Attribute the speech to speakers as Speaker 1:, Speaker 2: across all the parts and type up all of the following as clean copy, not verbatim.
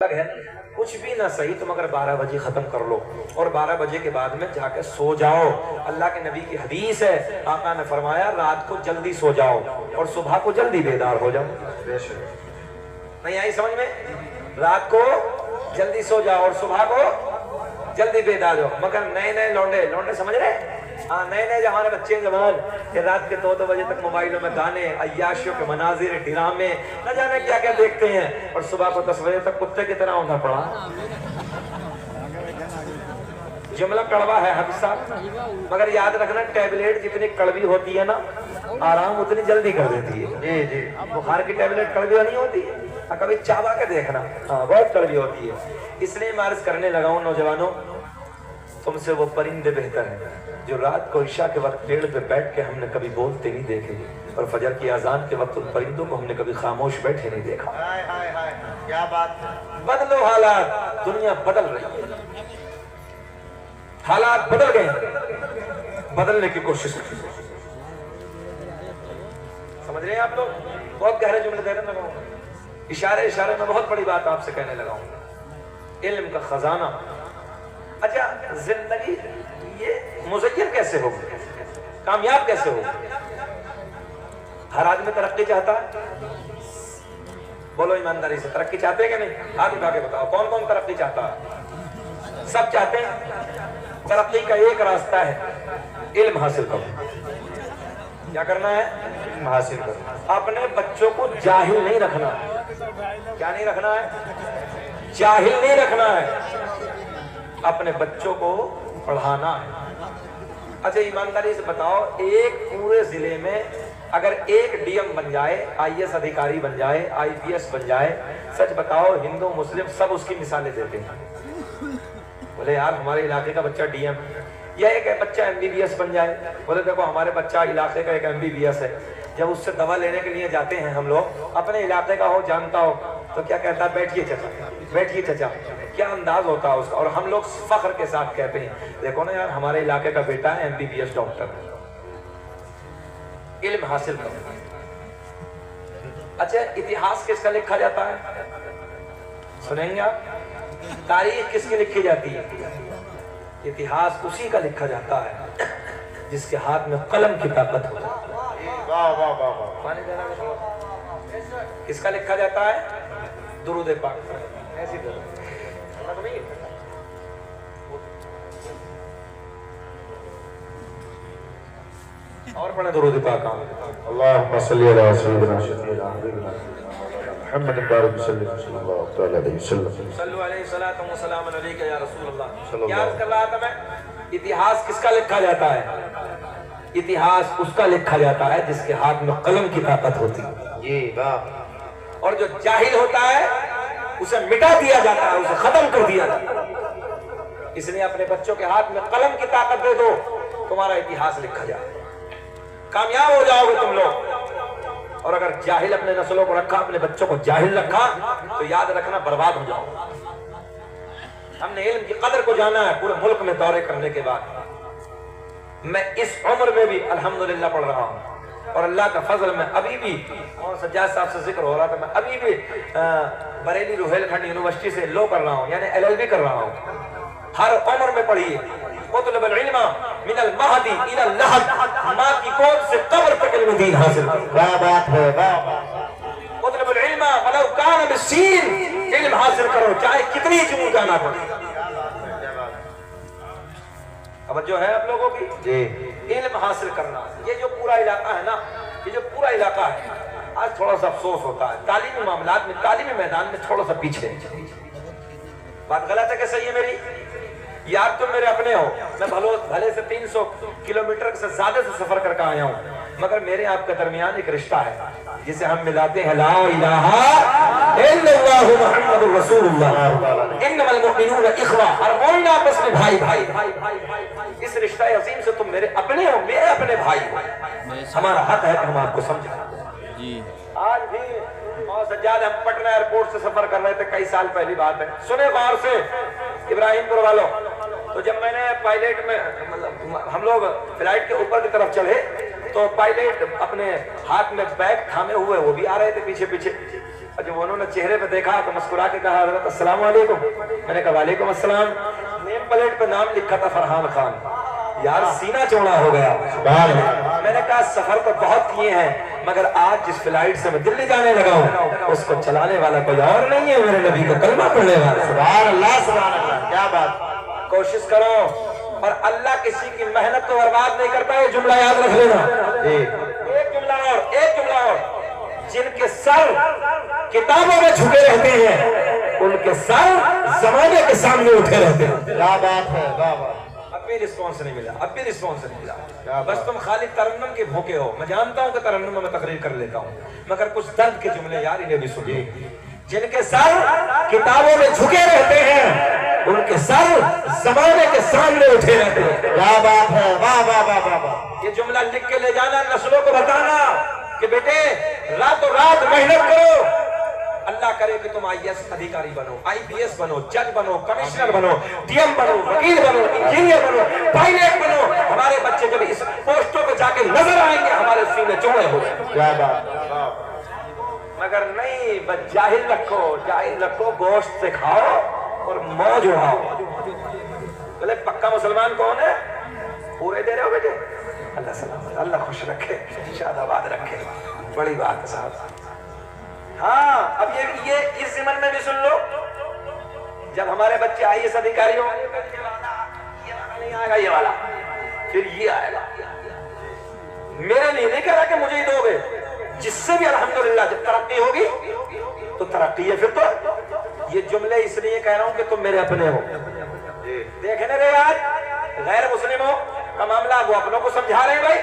Speaker 1: है कुछ भी ना सही, तुम अगर 12 बजे खत्म कर लो और 12 बजे के बाद में जाकर सो जाओ। अल्लाह के नबी की हदीस है, आका ने फरमाया रात को जल्दी सो जाओ और सुबह को जल्दी बेदार हो जाओ। नहीं आई समझ में? रात को जल्दी सो जाओ और सुबह को जल्दी बेदार हो। मगर नए नए लौंडे समझ रहे? हाँ, नए नए जमाने बच्चे जवान ये रात के 2-2 बजे तक मोबाइलों में गाने, अय्याशियों के मनाजिर, ड्रामे न जाने क्या क्या देखते हैं और सुबह को 10 बजे तक कुत्ते की तरह उठा पड़ा। जुमला कड़वा है हाफिज साहब, मगर याद रखना टैबलेट जितनी कड़वी होती है ना, आराम उतनी जल्दी कर देती है। जी जी, बुखार की टैबलेट कड़वी नहीं होती है, कभी चाबा के देखना, हाँ बहुत कड़वी होती है। इसलिए मैं अर्ज करने लगा हूँ नौजवानों, तुमसे वो परिंदे बेहतर हैं जो रात को इशा के वक्त पेड़ पे बैठ के हमने कभी बोलते नहीं देखे और फजर की अजान के वक्त उन परिंदों को हमने कभी खामोश बैठे नहीं देखा।
Speaker 2: हाय हाय हाय, क्या बात।
Speaker 1: बदलो हालात, दुनिया बदल रही है, हालात बदल गए, बदलने की कोशिश करें। समझ रहे हैं आप लोग? बहुत गहरे जुमले दे रहे हैं, इशारे में बहुत बड़ी बात आपसे कहने लगा हूं। इल्म का खजाना। अच्छा, जिंदगी ये मुज़य्यन कैसे हो, कामयाब कैसे हो? हर आदमी तरक्की चाहता है, बोलो ईमानदारी से, तरक्की चाहते हैं कि नहीं? हाथ उठा के बताओ कौन कौन तरक्की चाहता है? सब चाहते हैं। तरक्की का एक रास्ता है, इल्म हासिल करो। क्या करना है? इल्म हासिल करो। अपने बच्चों को जाहिल नहीं रखना। क्या नहीं रखना है? जाहिल नहीं रखना है, अपने बच्चों को पढ़ाना है। अच्छा ईमानदारी से बताओ, एक पूरे जिले में अगर एक डीएम बन जाए, आईएएस अधिकारी बन जाए, आईपीएस बन जाए, सच बताओ हिंदू मुस्लिम सब उसकी मिसालें देते हैं। बोले यार हमारे इलाके का बच्चा डीएम, या एक बच्चा एमबीबीएस बन जाए, बोले देखो हमारे बच्चा इलाके का एक एमबीबीएस है। जब उससे दवा लेने के लिए जाते हैं हम लोग, अपने इलाके का हो जानता हो, तो क्या कहता है? बैठिए चाचा, बैठिए चाचा। क्या अंदाज होता है उसका। और हम लोग फख्र के साथ कहते हैं देखो ना यार हमारे इलाके का बेटा है एमबीबीएस डॉक्टर। इल्म हासिल करो। अच्छा, इतिहास किसका लिखा जाता है? सुनेंगे आप? तारीख किसकी लिखी जाती है? इतिहास उसी का लिखा जाता है जिसके हाथ में कलम की ताकत हो।
Speaker 2: वाह वाह वाह वाह।
Speaker 1: पानी देना किसका लिखा जाता है? दुरूद पाक। ऐसी और पढ़े दुरूद पाक।
Speaker 2: अल्लाहुम्मा सल्ली अला सय्यिदिना मुहम्मद सल्लल्लाहु अलैहि वसल्लम।
Speaker 1: सल्लु अलैहि सलातु व सलाम अलैका या रसूल अल्लाह। क्या अर्ज कर रहा था मैं? इतिहास किसका लिखा जाता है? इतिहास उसका लिखा जाता है जिसके हाथ में कलम की ताकत होती है।
Speaker 2: ये वाह।
Speaker 1: और जो जाहिल होता है उसे मिटा दिया जाता है, उसे खत्म कर दिया जाता है। इसलिए अपने बच्चों के हाथ में कलम की ताकत दे दो, तुम्हारा इतिहास लिखा जाए, कामयाब हो जाओगे तुम लोग। और अगर जाहिल अपने नस्लों को रखा, अपने बच्चों को जाहिल रखा, तो याद रखना बर्बाद हो जाओ। हमने इल्म की कदर को जाना है। पूरे मुल्क में दौरे करने के बाद मैं इस उम्र में भी अल्हम्दुलिल्लाह पढ़ रहा हूँ और अल्लाह का फजल में अभी भी, और सज्जाद साहब से जिक्र हो रहा था, मैं अभी भी बरेली रुहेलखंड यूनिवर्सिटी से लो कर रहा हूँ, यानी एलएलबी कर रहा हूँ। हर उम्र में पढ़िए। उतलबुल इल्मा मिनल महदी इलल लहद, माँ की गोद से कब्र तक इल्म दीन हासिल करो।
Speaker 2: क्या बात है, वाह।
Speaker 1: उतलबुल इल्मा वलौ कान बिस्सीन, इल्म हासिल करो चाहे कितनी जून जाना पड़े। अब जो है आप लोगों की
Speaker 2: जी,
Speaker 1: इल्म हासिल करना। ये जो पूरा इलाका है ना, ये जो पूरा इलाका है, आज थोड़ा सा अफसोस होता है तालीमी मामलात में, तालीमी मैदान में थोड़ा सा पीछे। बात गलत है कि सही है मेरी? यार तुम मेरे अपने हो, मैं भले से 300 किलोमीटर से ज्यादा से सफर करके आया हूँ, मगर मेरे आपके दरमियान एक रिश्ता है जिसे हम मिलाते हैं, ला इलाहा इल्लल्लाहु मुहम्मदुर रसूलुल्लाह इन्नमल मुमिनूना इख्वा। और बोलना आपस में भाई भाई भाई भाई भाई। इस रिश्ता अजीम से तुम मेरे अपने हो, मेरे अपने भाई। हमारा हक है कि हम आपको समझें। आज भी सज्जाद हम पटना एयरपोर्ट से सफर कर रहे थे, कई साल पहली बात है, सुने गौर से इब्राहिमपुर वालों। तो जब मैंने पायलट में, मतलब हम लोग फ्लाइट के ऊपर की तरफ चढ़े, तो पायलट अपने हाथ में बैग थामे हुए वो भी आ रहे थे पीछे पीछे। जब उन्होंने चेहरे पे देखा तो मुस्कुरा के कहा हज़रत अस्सलाम वालेकुम। मैंने कहा वालेकुम अस्सलाम। नेम प्लेट पे नाम लिखा था फरहान खान। यार सीना चौड़ा हो गया। मैंने कहा सफर तो बहुत किए हैं मगर आज जिस फ्लाइट से मैं दिल्ली जाने लगा हूँ उसको चलाने वाला कोई और नहीं है, मेरे नबी का कलमा पढ़ने वाला।
Speaker 2: सुभान अल्लाह, सुभान अल्लाह, क्या बात।
Speaker 1: कोशिश करो और अल्लाह किसी की मेहनत को बर्बाद नहीं करता, ये जुमला याद रख लेना। एक जुमला और, जिनके सर किताबों में झुके रहते हैं उनके सर जमाने के सामने उठे रहते हैं।
Speaker 2: क्या बात है, वाह वाह।
Speaker 1: अब भी रिस्पॉन्स नहीं मिला, बस तुम खाली तरन्नुम के भूखे हो। मैं जानता हूँ कि तरन्नुम में तकरीर कर लेता हूँ मगर कुछ दर्द के जुमले यार इन्हें भी सुनिए। जिनके सर किताबों में झुके रहते हैं उनके सर जमाने के सामने उठे रहते हैं।
Speaker 2: क्या बात है, वाह वाह वाह वाह वाह।
Speaker 1: ये जुमला लिख के ले जाना, नस्लों को बताना कि बेटे रातों रात मेहनत करो। अल्लाह करे कि तुम IAS अधिकारी बनो, IPS बनो, जज बनो, कमिश्नर बनो, DM बनो, वकील बनो, इंजीनियर बनो, पायलट बनो। हमारे बच्चे जब इस पोस्टों पे जाके नजर आएंगे हमारे सीने चौड़े हो गए।
Speaker 2: क्या बात,
Speaker 1: मगर नहीं, बस जाहिल रखो, गोश्त से खाओ और मौज उड़ाओ। बोले पक्का मुसलमान कौन है? पूरे दे रहे हो बेटे? अल्लाह सलामत, अल्लाह खुश रखे, शादाबाद रखे। बड़ी बात है साहब। हाँ, अब ये इस ज़िमन में भी सुन लो, जब हमारे बच्चे IAS अधिकारी होंगे ये वाला नहीं आएगा, ये वाला फिर ये आएगा। मेरे लिए नहीं कह रहा कि मुझे ही दोगे, जिससे भी अल्हम्दुलिल्लाह जब तरक्की होगी तो तरक्की है। फिर तो ये जुमले इसलिए कह रहा हूं कि तुम मेरे अपने हो। देखने रे आज गैर मुस्लिमों का मामला, वो अपनों को समझा रहे हैं भाई,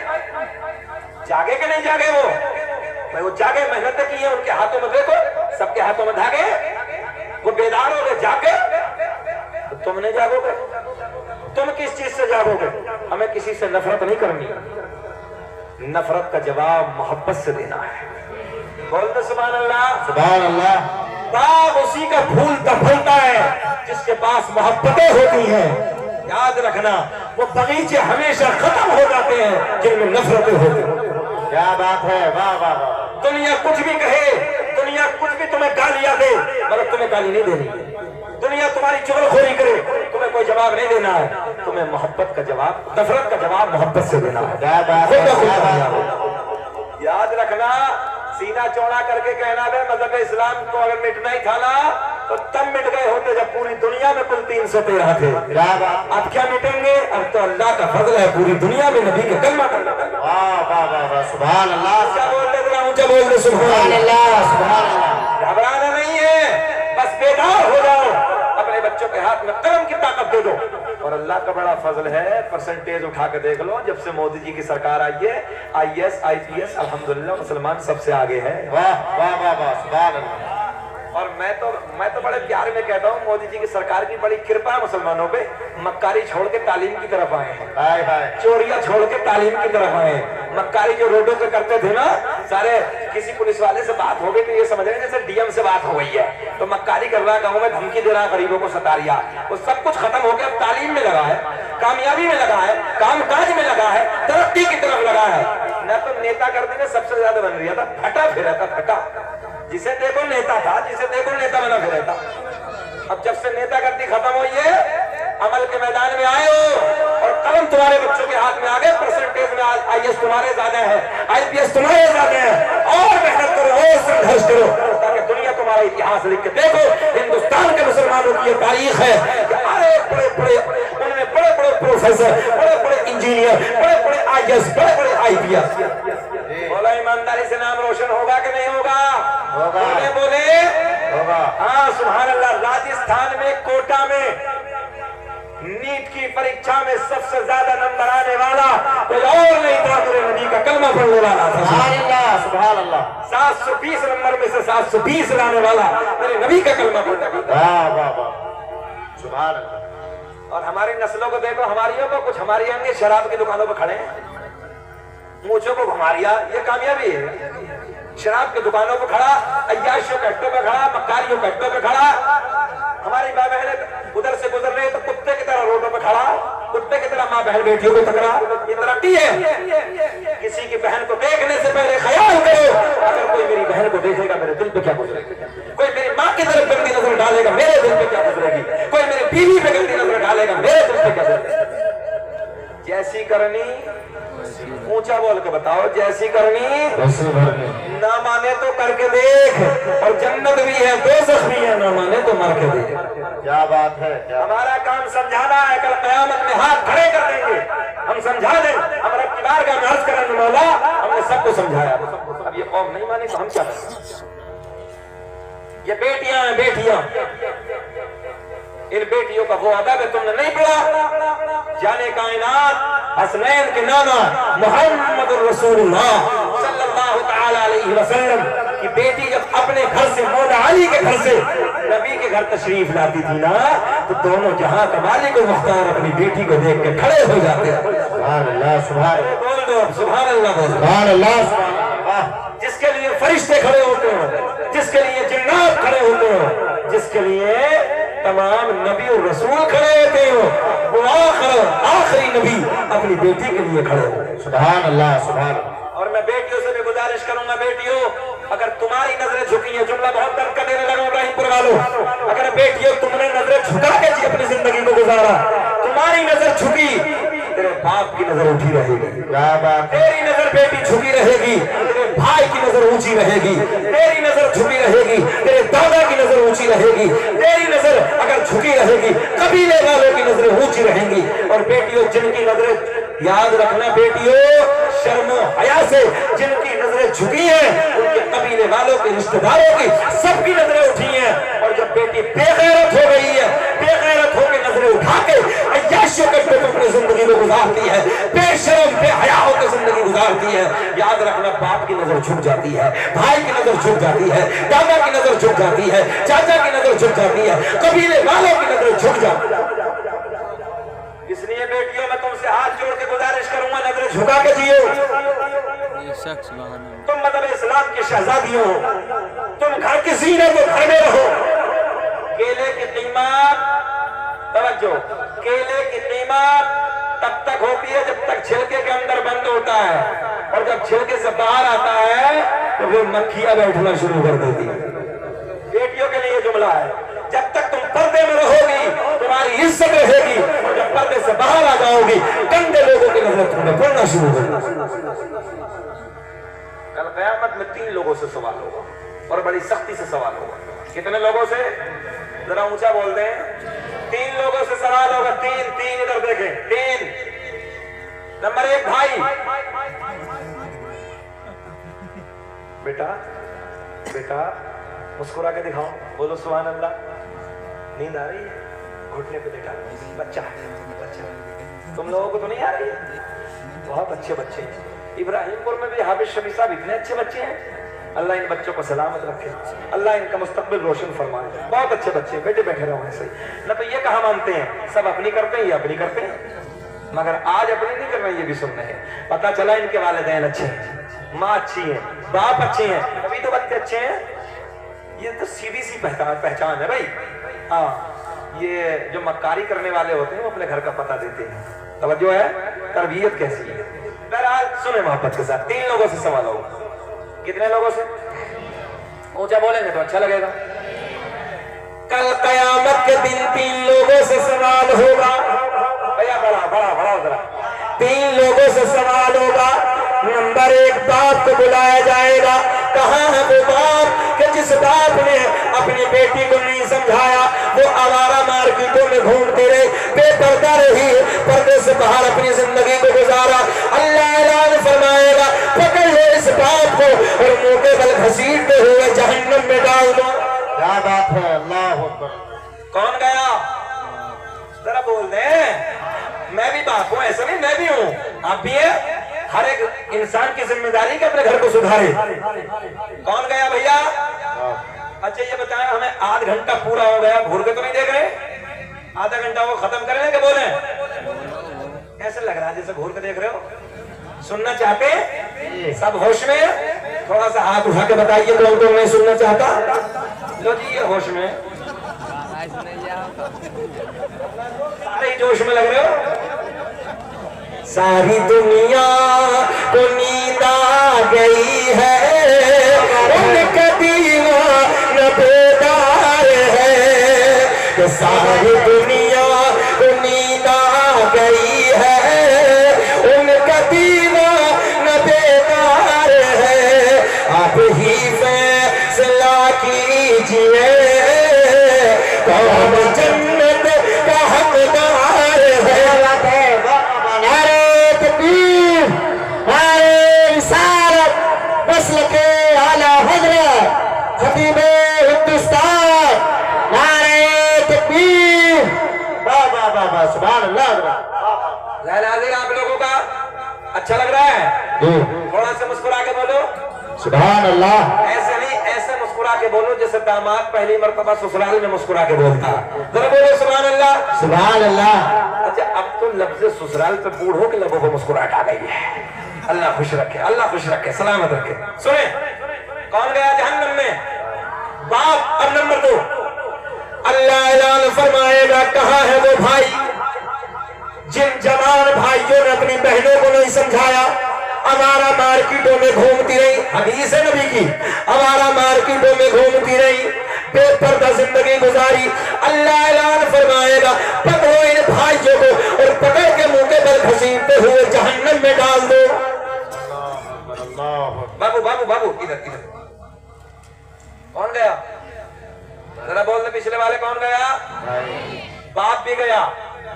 Speaker 1: जागे कि नहीं जागे भाई वो जागे, मेहनत की है, उनके हाथों में देखो, सबके हाथों में धागे, वो बेदार हो गए जागे। तो तुम नहीं जागोगे? तुम किस चीज से जागोगे? हमें किसी से नफरत नहीं करनी, नफरत का जवाब मोहब्बत से देना है। बोल दो सुभान अल्लाह,
Speaker 2: सुभान अल्लाह।
Speaker 1: बाग उसी का फूल फलता है जिसके पास मोहब्बतें होती हैं। याद रखना, वो बगीचे हमेशा खत्म हो जाते हैं जिनमें नफरतें होती हैं।
Speaker 2: क्या बात है, वाह वाह वाह।
Speaker 1: दुनिया कुछ भी कहे, दुनिया कुछ भी तुम्हें गालियां दे मगर तुम्हें गाली नहीं देनी। दुनिया तुम्हारी चुगलखोरी करे, तुम्हें कोई जवाब नहीं देना है। तुम्हें मोहब्बत का जवाब, नफरत का जवाब मोहब्बत से देना है।
Speaker 2: क्या बात है,
Speaker 1: याद रखना, सीना चौड़ा करके कहना है मज़हब इस्लाम को अगर मिटना ही था ना तो तब मिट गए होते जब पूरी दुनिया में कुल 313 थे। अब क्या मिटेंगे? अब तो अल्लाह का फजल है, पूरी दुनिया में नबी के कलमा करना।
Speaker 2: वाह वाह वाह वाह, सुभान अल्लाह।
Speaker 1: क्या बोल रहे थे? ऊंचा बोल रहे सुभान
Speaker 2: अल्लाह, सुभान अल्लाह।
Speaker 1: घबराना नहीं है, बस बेदार हो जाओ, अपने बच्चों के हाथ में कलम की ताकत दे दो। और अल्लाह का बड़ा फजल है, परसेंटेज उठा के देख लो, जब से मोदी जी की सरकार आई है IAS IPS अल्हम्दुलिल्लाह मुसलमान सबसे आगे है।
Speaker 2: वाह वाह वाह वाह, सुभान अल्लाह।
Speaker 1: और मैं तो बड़े प्यार में कहता हूँ मोदी जी की सरकार की बड़ी कृपा है मुसलमानों पे। मक्कारी छोड़ के तालीम की तरफ आए हैं,
Speaker 2: हाय हाय।
Speaker 1: चोरियां छोड़ के तालीम की तरफ आए हैं। मक्कारी जो रोडों पे करते थे ना, सारे किसी पुलिस वाले से बात हो गई तो ये समझ रहे जैसे DM से बात हो गई है, तो मक्कारी कर रहा, गाँव में धमकी दे रहा, गरीबों को सता रिया, वो सब कुछ खत्म हो गया। अब तालीम में लगा है, कामयाबी में लगा है, काम काज में लगा है, तरक्की की तरफ लगा है। न तो नेता करने में सबसे ज्यादा बन रहा था, फटा फिर था, फटा जिसे देखो नेता था, जिसे देखो नेता बना फिर था। अब जब से नेता करती खत्म हुई है, अमल के मैदान में आए हो और कलम तुम्हारे बच्चों के हाथ में आ गए। परसेंटेज में IAS तुम्हारे ज्यादा है, IPS तुम्हारे ज्यादा है। और मेहनत करो और संघर्ष करो ताकि दुनिया तुम्हारा इतिहास लिख के देखो। हिंदुस्तान के मुसलमानों की ये तारीख है कि बड़े उनमें बड़े प्रोफेसर, बड़े इंजीनियर, बड़े IAS, बड़े IPS। बोला ईमानदारी से नाम रोशन होगा कि नहीं होगा? बोले
Speaker 2: होगा।
Speaker 1: हाँ सुभान अल्लाह। राजस्थान में कोटा में नीट की परीक्षा में सबसे ज्यादा नंबर आने वाला कोई और नहीं था, मेरे नबी का कलमा पढ़ने वाला था।
Speaker 2: सुभान अल्लाह, सुभान अल्लाह।
Speaker 1: 720 नंबर में से 720 लाने वाला मेरे नबी का कलमा पढ़ने वाला।
Speaker 2: वाह वाह वाह, सुभान अल्लाह।
Speaker 1: और हमारी नस्लों को देखो, हमारियों को कुछ हमारी होंगे शराब की दुकानों पर खड़े हैं, मूंछों को घुमारिया, ये कामयाबी है। शराब की दुकानों पर खड़ा, अय्याशियों के अड्डों पर खड़ा, मक्कारियों के अड्डों पर खड़ा। हमारी माँ बहन उधर से गुजर रहे तो कुत्ते की तरह रोडों पर खड़ा, कुत्ते की तरह माँ बहन बेटियों को टकरा। ये तरक्की है। किसी की बहन को देखने से पहले ख्याल करो अगर कोई मेरी बहन को देखेगा मेरे दिल पे क्या गुजरेगा, कोई मेरी माँ की तरफ गंदी नजर डालेगा मेरे दिल पे क्या गुजरेगी, कोई मेरी बीवी पे गंदी नजर डालेगा मेरे दिल पे क्या गुजरेगा। जैसी करनी, ऊंचा बोल के बताओ, जैसी करनी ना माने तो करके देख, और जन्नत भी है दोज़ख भी है, ना माने तो मर के देख।
Speaker 2: क्या बात है,
Speaker 1: हमारा काम समझाना है, कल क़यामत में हाथ खड़े कर देंगे, हम समझा दें, हम रब की बारगाह में अर्ज़ करेंगे मौला हमने सबको समझाया, अब ये कौम नहीं मानी तो हम क्या करें। ये बेटियां हैं, बेटियां, इन बेटियों का वो अदब है तुमने नहीं पढ़ा। जाने कायनात हसनैन के नाना मोहम्मद रसूलुल्लाह सल्लल्लाहु तआला अलैहि वसल्लम की बेटी जब अपने घर से, मौला अली के घर से नबी के घर तशरीफ लाती थी ना, तो दोनों जहां का मालिक और मुख्तार अपनी बेटी को देख के खड़े हो जाते हैं।
Speaker 2: सुभान अल्लाह, सुभान
Speaker 1: बोल दो सुभान अल्लाह,
Speaker 2: सुभान अल्लाह।
Speaker 1: जिसके लिए फरिश्ते खड़े होते हैं, जिसके लिए जिन्नात खड़े होते हैं, जिसके लिए तमाम नबी और रसूल खड़े होते हो, वो आखिरी नबी अपनी बेटी के लिए खड़े हो।
Speaker 2: सुभान अल्लाह, सुभान।
Speaker 1: और मैं बेटियों से भी गुजारिश करूंगा, बेटियों अगर तुम्हारी नजरें झुकी है, जुमला बहुत दर्द का देने लगा इब्राहिमपुर वालों, अगर बेटियों तुमने नजरें झुका के अपनी जिंदगी को गुजारा, तुम्हारी नजर झुकी, तेरे बाप की नजर उठी रहेगी,
Speaker 2: क्या बात,
Speaker 1: तेरी नजर बेटी झुकी रहेगी, तेरे भाई की नजर ऊंची रहेगी, तेरी नजर झुकी रहेगी, तेरे दादा की नजर ऊंची रहेगी, तेरी नजर अगर झुकी रहेगी कबीले वालों की नजरें ऊंची रहेंगी। और बेटियों जिनकी नजरें, याद रखना बेटियों, शर्मो हया से जिनकी नजरें झुकी हैं, उनके कबीले वालों के, रिश्तेदारों की, सबकी नजरें उठी हैं। और जब बेटी बेगैरत हो गई है, बेगैरत होकर नजरें उठा के अय्याशियों के पेट अपनी जिंदगी को गुजारती है, बेशर्म बेहया होकर जिंदगी गुजारती है, याद रखना बाप की नजर झुक जाती है, भाई की नजर झुक जाती है, दादा की नजर झुक जाती है, चाचा की नजर झुक जाती है, कबीले वालों की नजर झुक जाती है। इसलिए बेटियों मैं तुमसे हाथ जोड़ के गुजारिश करूंगा, नजरें झुका के जियो। तुम मतलब इस्लाम की शहजादियों हो, तुम घर की ज़ीनत को घर में रहो। केले की कीमत, तवज्जो, केले की कीमत तब तक होती है जब तक छिलके के अंदर बंद होता है, और जब छिलके से बाहर आता है तो फिर मक्खियां बैठना शुरू कर देती है। बेटियों के लिए जुमला है, जब तक तुम पर्दे में रहोगी तुम्हारी इज्जत रहेगी, और जब पर्दे से बाहर आ जाओगी गंदे लोगों की नजर तुम्हें पड़ना शुरू होगी। कल क़यामत में 3 लोगों से सवाल होगा, और बड़ी सख्ती से सवाल होगा। कितने लोगों से, जरा ऊंचा बोल दें। 3 लोगों से सवाल होगा, 3 इधर देखें, 3। नंबर 1 भाई, बेटा बेटा मुस्कुरा के दिखाओ, बोलो सुभान अल्लाह। नींद आ रही है, घुटने पे लेटा, बच्चा है, बच्चा। तुम लोगों को तो नहीं आ रही है? बहुत अच्छे बच्चे हैं। इब्राहिमपुर में भी हाफिज शमी साहब इतने अच्छे बच्चे हैं, अल्लाह इन बच्चों को सलामत रखे, अल्लाह इनका मुस्तकबिल रोशन फरमाए। बहुत अच्छे बच्चे, बेटे बैठे रहो ऐसे ही। न तो ये कहा मानते हैं सब अपनी करते हैं, ये अपनी करते हैं, मगर आज अपनी नहीं कर रहे, ये भी सुन रहे हैं। पता चला इनके वालिदैन अच्छे हैं, माँ अच्छी है, बाप अच्छे हैं, अभी तो बच्चे अच्छे हैं। ये तो सीधी सी पहचान है भाई। हाँ, ये जो मक्कारी करने वाले होते हैं वो अपने घर का पता देते हैं। तवज्जो है, तरबियत कैसी है। बहरहाल सुने मोहब्बत के साथ, 3 लोगों से सवाल होगा। कितने लोगों से? ऊंचा बोलेंगे तो अच्छा लगेगा। कल कयामत के दिन 3 लोगों से सवाल होगा। भैया बड़ा बड़ा बड़ा जरा, 3 लोगों से सवाल होगा। नंबर 1 बाप को बुलाया जाएगा। कहाँ है वो बाप कि जिस बाप ने अपनी बेटी को नहीं समझाया, वो आवारा मार्केटों में घूमते रहे, बेपर्दा रही, पर्दे से बाहर अपनी जिंदगी को गुजारा। अल्लाह ऐलान फरमाएगा, पकड़ लो इस बाप को और मुंह के बल घसीटते हुए जहन्नम में डाल दो।
Speaker 2: क्या बात है, अल्लाह अकबर।
Speaker 1: कौन गया? जरा बोल दे। मैं भी बाप हूँ, ऐसा नहीं, मैं भी हूँ, आप भी है। हर एक इंसान की जिम्मेदारी के अपने घर को सुधारे। कौन गया भैया? अच्छा ये बताएं, हमें आध घंटा पूरा हो गया, घूर के तो नहीं देख रहे? आधा घंटा वो खत्म करें कि बोले? ऐसा लग रहा है जैसे घूर के देख रहे हो। सुनना चाहते? सब होश में? थोड़ा सा हाथ उठा के बताइए कौन कौन नहीं सुनना चाहता। लो जी, ये होश में, सारे ही जोश में लग रहे हो। सारी दुनिया को नींद आ गई है,
Speaker 3: कि सारी दुनिया को नींद आ गई है, उनका दीवाना बेकार है। आप ही फैसला कीजिए कौन जन्नत का हकदार है। नारे तकबीर, नारे रिसालत, नस्ल के आला हज़रत खतीबे हिंदुस्तान, नारे तकबीर। वाह वाह वाह वाह, सुभान अल्लाह।
Speaker 1: आप लोगों का अच्छा लग रहा है? थोड़ा सा मुस्कुरा के बोलो
Speaker 3: सुभान अल्लाह।
Speaker 1: ऐसे नहीं, ऐसे मुस्कुरा के बोलो जैसे दामाद पहली मर्तबा ससुराल में मुस्कुरा के बोलता। जरा बोलो सुभान अल्लाह।
Speaker 3: सुभान अल्लाह।
Speaker 1: अच्छा, अब तो लफ्ज़ ससुराल पे बूढ़ों के लबों को मुस्कुराहट आ गई है। अल्लाह खुश रखे, अल्लाह खुश रखे, सलामत रखे। सुने, कौन गया जहन्नम में? बाप। अब नंबर 2, अल्लाह ऐलान फरमाएगा कहाँ है वो भाई जिन जवान भाइयों ने अपनी बहनों को नहीं समझाया, हमारा मार्केटों में घूमती रही, हदीस है नबी की, हमारा मार्केटों में घूमती रही, बेपर्दा जिंदगी गुजारी। अल्लाह ऐलान फरमाएगा पकड़ो इन भाइयों को और पकड़ के मुंह के बल घसीटते हुए जहन्नम में डाल दो। बाबू बाबू बाबू, इधर इधर। कौन गया? जरा बोलने पिछले वाले, कौन गया? बाप भी गया,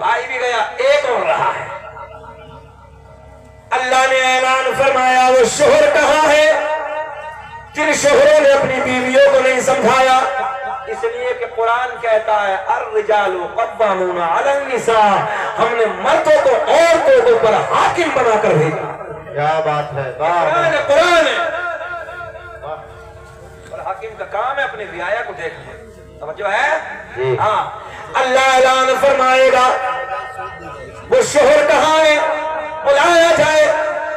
Speaker 1: भाई भी गया, एक और रहा है। अल्लाह ने ऐलान फरमाया वो शोहर कहाँ है जिन शोहरों ने अपनी बीवियों को नहीं समझाया। इसलिए कि कुरान कहता है अर्रिजालु क़व्वामूना अलन निसा, हमने मर्दों को औरतों के ऊपर हाकिम बनाकर भेजा।
Speaker 3: क्या बात है,
Speaker 1: कुरान है। और हाकिम का काम है अपनी रियाया को देखना, समझो है? हाँ, अल्लाह ऐलान फरमाएगा वो शोहर कहाँ है, बुलाया जाए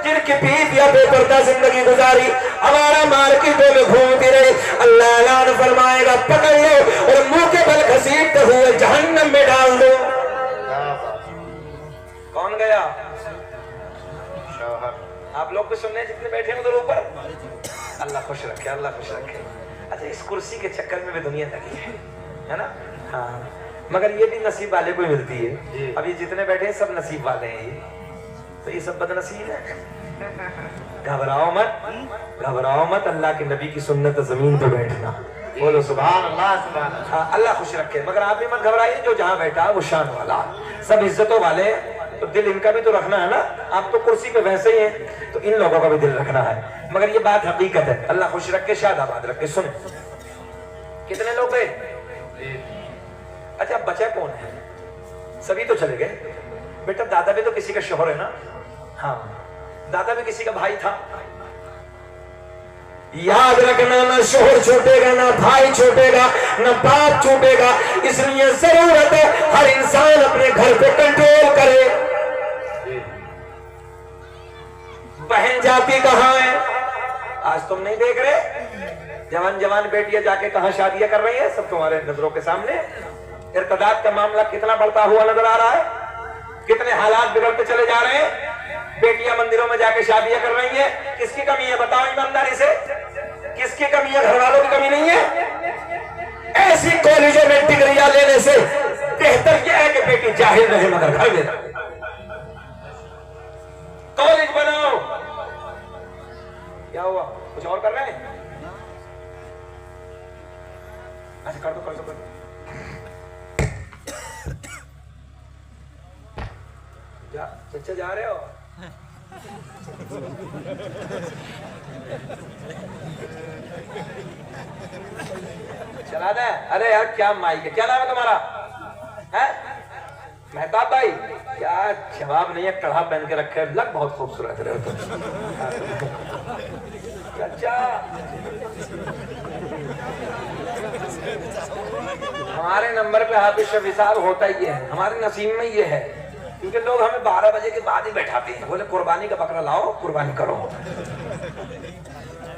Speaker 1: जिनकी बीवियां बेपर्दा जिंदगी गुजारी, हमारा मार्केटों में घूमती रही। अल्लाह ऐलान फरमाएगा पकड़ लो और मुंह के बल घसीटते हुए जहन्नम में डाल दो। कौन गया? आप लोग को सुनने जितने बैठे उधर ऊपर, अल्लाह खुश रखे, अल्लाह खुश रखे। अच्छा, इस कुर्सी के चक्कर में भी दुनिया लगी है ना? हाँ, मगर ये भी नसीब वाले को मिलती है। अब ये जितने बैठे हैं सब नसीब वाले हैं, ये तो ये सब बदनसीब है। घबराओ मत, घबराओ मत, अल्लाह के नबी की सुन्नत जमीन पे बैठना। बोलो सुभान अल्लाह, सुभान अल्लाह। हाँ, अल्लाह खुश रखे, मगर आप भी मत घबराइए, जो जहाँ बैठा वो शान वाला, सब इज्जतों वाले, तो दिल इनका भी तो रखना है ना। आप तो कुर्सी पे वैसे ही हैं, तो इन लोगों का भी दिल रखना है, मगर ये बात हकीकत है। अल्लाह खुश रखे, शादाबाद रखे। सुन, कितने लोग गए? अच्छा, बचा कौन है? सभी तो चले गए। बेटा, दादा भी तो किसी का शोहर है ना? हाँ, दादा भी किसी का भाई था। याद रखना, ना शोहर छूटेगा, ना भाई छूटेगा, ना बाप छूटेगा। इसलिए जरूरत है हर इंसान अपने घर पे कंट्रोल करे। बहन जाती कहाँ है? आज तुम नहीं देख रहे? जवान जवान बेटियां जाके कहां शादियां कर रही है, सब तुम्हारे नजरों के सामने। इर्तिदाद का मामला कितना बढ़ता हुआ नजर आ रहा है, कितने हालात बिगड़ते चले जा रहे हैं। बेटियां मंदिरों में जाके शादियां कर रही हैं, किसकी कमी है बताओ ईमानदारी से? किसकी कमी है? घर वालों की कमी नहीं है। ऐसी कॉलेजों में डिग्रियां लेने से बेहतर यह है कि बेटी जाहिल रहे मगर घर में रहे। कॉलेज बनाओ। क्या हुआ, कुछ और कर रहे हैं? अच्छा, कर दो कर दो कर दो। चचा जा रहे हो? चला दे। अरे यार क्या माइक है, क्या नाम है तुम्हारा? है मेहताब भाई। क्या जवाब नहीं है, कड़ा पहन के रखे, लग बहुत खूबसूरत रहे हो तुम। चचा, हमारे नंबर पे हाफिज शफीसाब होता ही है, हमारे नसीब में ये है, क्योंकि लोग हमें 12 बजे के बाद ही बैठाते हैं। बोले कुर्बानी का बकरा लाओ, कुर्बानी करो।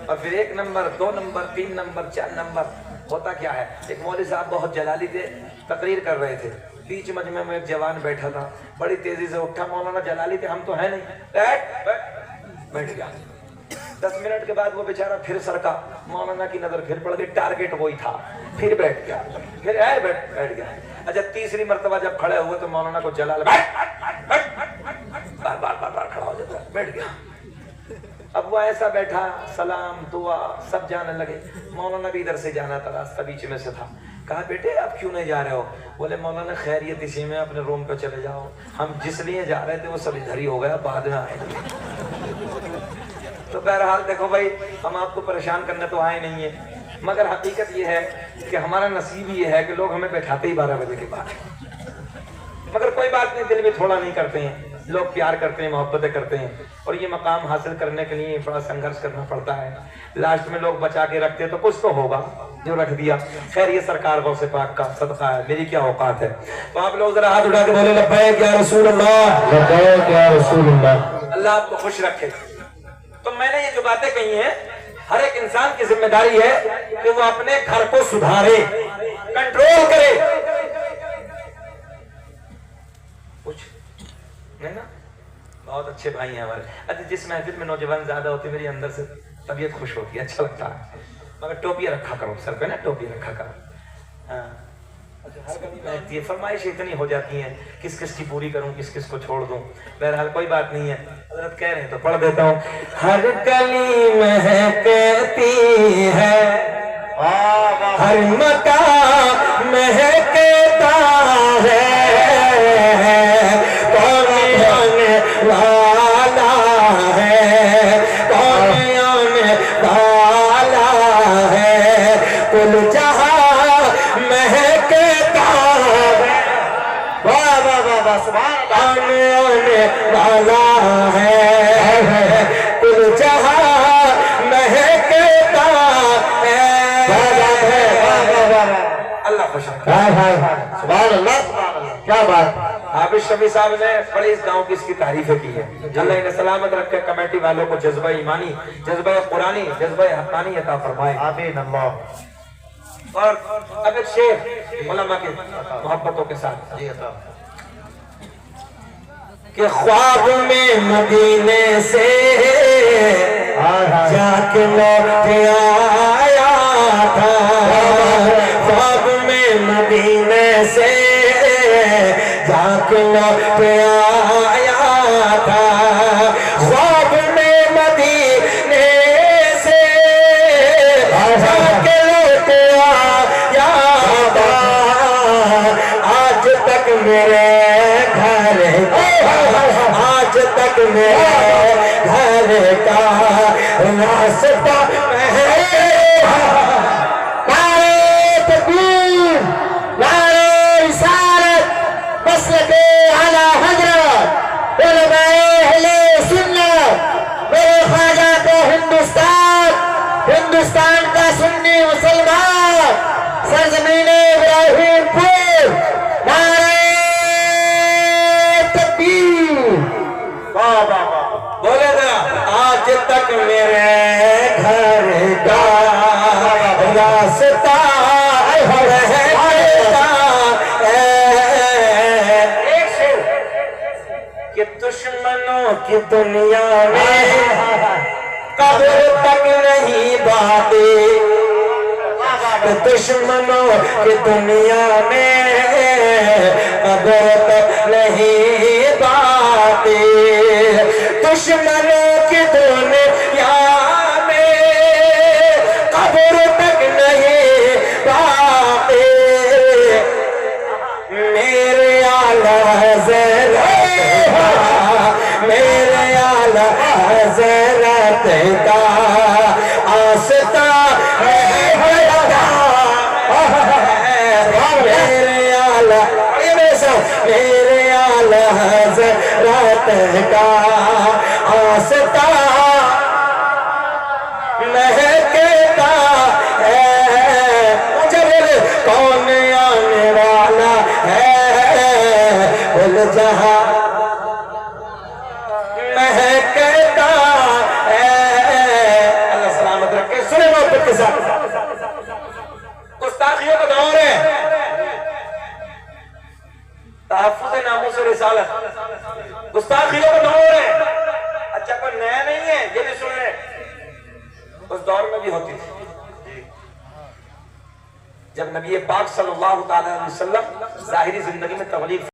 Speaker 1: और फिर 1 नंबर 2 नंबर 3 नंबर 4 नंबर। होता क्या है, एक मौलवी साहब बहुत जलाली थे, तकरीर कर रहे थे, बीच मजमे में एक जवान बैठा था, बड़ी तेजी से उठा, मौलाना जलाली थे, हम तो है नहीं, बैठ गया। 10 मिनट के बाद वो बेचारा फिर सरका, मौलाना की नजर फिर पड़ गई, टारगेट वही था, फिर बैठ गया, फिर बैठ गया। तीसरी मर्तबा जब खड़े हुए तो मौलाना को जला लगा, बार बार बार बार खड़ा हो जाता है, बैठ गया। अब वो ऐसा बैठा, सलाम दुआ सब जाने लगे। मौलाना भी इधर से जाना था, रास्ता बीच में से था। कहा बेटे आप क्यों नहीं जा रहे हो? बोले मौलाना खैरियत इसी में, अपने रूम पे चले जाओ। हम जिस लिए जा रहे थे वो सब इधर ही हो गया, बाद में आए। तो बहरहाल देखो भाई, हम आपको परेशान करने तो आए नहीं है, मगर हकीकत ये है कि हमारा नसीब ये है कि लोग हमें बैठाते ही 12 बजे के बाद। मगर कोई बात नहीं, दिल में थोड़ा नहीं करते हैं, लोग प्यार करते हैं, मोहब्बतें करते हैं, और ये मकाम हासिल करने के लिए बड़ा संघर्ष करना पड़ता है। लास्ट में लोग बचा के रखते तो कुछ तो होगा जो रख दिया। खैर ये सरकार गौसे पाक का सदका है, मेरी क्या औकात है। तो आप लोग जरा हाथ उठा के बोले लब्बैक या रसूल अल्लाह, लब्बैक या रसूल अल्लाह। अल्लाह आपको खुश रखे। तो मैंने ये जो बातें कही हैं, हर एक इंसान की जिम्मेदारी है कि वो अपने घर को सुधारे, कंट्रोल करे। कुछ नहीं ना, बहुत अच्छे भाई हैं हमारे। अच्छा जिस महफिल में नौजवान ज्यादा होते मेरी अंदर से तबीयत खुश होती है, अच्छा लगता है। मगर टोपियां रखा करो सर पे ना, टोपी रखा करो। हाँ हर कभी महकती है, फरमाइश इतनी हो जाती है, किस किस की पूरी करूं, किस किस को छोड़ दूं। बहरहाल कोई बात नहीं है, हजरत कह रहे हैं तो पढ़ देता हूँ। हर कली महकती है, हर मकान महकता है,
Speaker 2: क्या बात।
Speaker 1: हाफिज शफी साहब ने बड़ी इस गांव की इसकी तारीफें की है। अल्लाह इन्हें सलामत रखे, कमेटी वालों को जज्बा ईमानी, जज्बा कुरानी, जज्बा हक़ानी अता फरमाए, आमीन अल्लाह। और अब एक शेर उलमा के मोहब्बतों के साथ कि ख्वाब में मदीने से जाके लौट आया था, ख्वाब में मदीने से जाके लौट आया था, ख्वाब में मदीने से जाके लौट आया था, आज तक मेरे घर आज तक मेरे घर का रास्ता हिंदुस्तान का सुन्नी मुसलमान सरजमीने इब्राहिमपुर, नारे तकबीर, बोले जरा। आज तक मेरे घर का रास्ता एक शेर कि दुश्मनों की दुनिया में कब्र तक नहीं बातें, दुश्मनों की दुनिया में कब्र तक नहीं बातें, दुश्मनों की दुनिया में कब्र तक नहीं बातें, मेरे आला मेरे आला हज़रत का आस्था है, मेरे आला हज़रत का आस्था महकता है, मुझे बोले कौन आने वाला है, बोल जहां महकता है। अल्लाह सलामत रखे। सुने मोहब्बत के साथ, गुस्ताखियों का दौर है, तहफ्फुज़ नामूस रिसालत, गुस्ताखियों का दौर है। अच्छा कोई नया नहीं है, ये भी सुन ले, उस दौर में भी होती थी। जब नबी पाक सल्लल्लाहु अलैहि वसल्लम जाहिरी जिंदगी में तबलीग